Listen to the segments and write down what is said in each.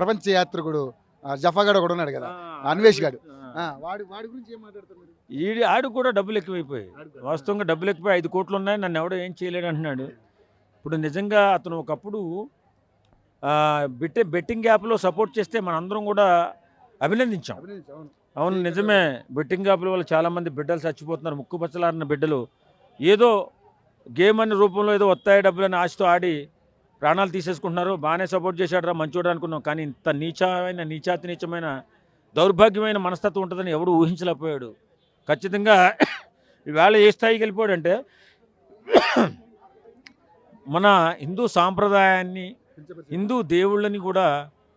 ప్రపంచ యాత్రికుడు జఫాగాడు కూడా ఉన్నాడు కదా, అన్వేష్ గాడు. వాడి గురించి ఏం మాట్లాడుతున్నారు? ఆడు కూడా డబ్బులు ఎక్కువైపోయాయి. వాస్తవంగా డబ్బులు ఎక్కువై 5 కోట్లు ఉన్నాయి, నన్ను ఎవడో ఏం చేయలేడు అంటున్నాడు. ఇప్పుడు నిజంగా అతను ఒకప్పుడు బెట్టింగ్ యాప్లో సపోర్ట్ చేస్తే మనందరం కూడా అభినందించాం. అవును, నిజమే. బెట్టింగ్ యాప్ల వల్ల చాలామంది బిడ్డలు చచ్చిపోతున్నారు, ముక్కు పచ్చలారిన బిడ్డలు. ఏదో గేమ్ అనే రూపంలో ఏదో వస్తాయి డబ్బులని ఆశతో ఆడి ప్రాణాలు తీసేసుకుంటున్నారు. బాగానే సపోర్ట్ చేశాడరా, మంచోడు అనుకున్నాం. కానీ ఇంత నీచాతి నీచమైన దౌర్భాగ్యమైన మనస్తత్వం ఉంటుందని ఎవడు ఊహించలేకపోయాడు. ఖచ్చితంగా ఈవేళ ఏ స్థాయికి వెళ్ళిపోయాడంటే, మన హిందూ సాంప్రదాయాన్ని, హిందూ దేవుళ్ళని కూడా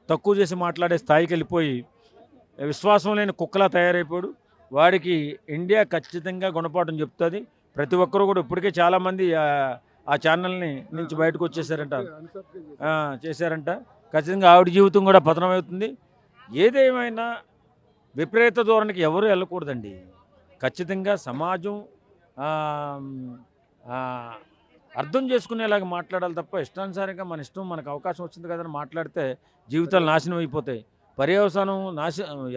తక్కువ చేసి మాట్లాడే స్థాయికి వెళ్ళిపోయి విశ్వాసం లేని కుక్కలా తయారైపోయాడు. వాడికి ఇండియా ఖచ్చితంగా గుణపాఠం చెప్తుంది. ప్రతి ఒక్కరు కూడా ఇప్పటికే చాలామంది ఆ ఛానల్ని నుంచి బయటకు వచ్చేసారంట, చేశారంట. ఖచ్చితంగా ఆవిడ జీవితం కూడా పతనమవుతుంది. ఏదేమైనా విపరీత ధోరణికి ఎవరు వెళ్ళకూడదండి. ఖచ్చితంగా సమాజం అర్థం చేసుకునేలాగా మాట్లాడాలి తప్ప ఇష్టానుసారంగా మన ఇష్టం మనకు అవకాశం వచ్చింది కదని మాట్లాడితే జీవితాలు నాశనం అయిపోతాయి. పర్యవసానం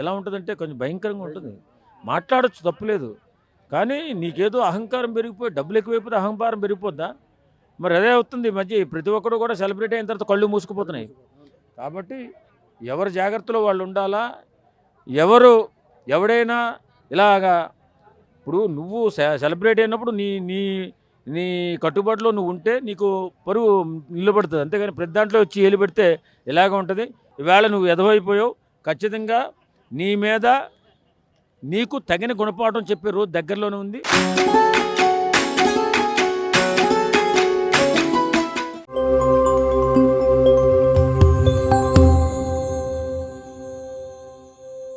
ఎలా ఉంటుందంటే కొంచెం భయంకరంగా ఉంటుంది. మాట్లాడచ్చు, తప్పులేదు. కానీ నీకేదో అహంకారం పెరిగిపోయి డబ్బులు ఎక్కువైపోతే అహంకారం పెరిగిపోద్దా? మరి అదే అవుతుంది. ఈ మధ్య ప్రతి ఒక్కరు కూడా సెలబ్రిటీ అయిన తర్వాత కళ్ళు మూసుకుపోతున్నాయి. కాబట్టి ఎవరి జాగ్రత్తలో వాళ్ళు ఉండాలా. ఎవడైనా ఇలాగా ఇప్పుడు నువ్వు సెలబ్రిటీ అయినప్పుడు నీ నీ నీ కట్టుబాటులో నువ్వు ఉంటే నీకు పరువు నిలబడుతుంది. అంతేగాని ప్రతి దాంట్లో వచ్చి ఏలు పెడితే ఇలాగ ఉంటుంది. ఈవేళ నువ్వు ఎదవైపోయావు. ఖచ్చితంగా నీ మీద నీకు తగిన గుణపాఠం చెప్పే రోజు దగ్గరలోనే ఉంది.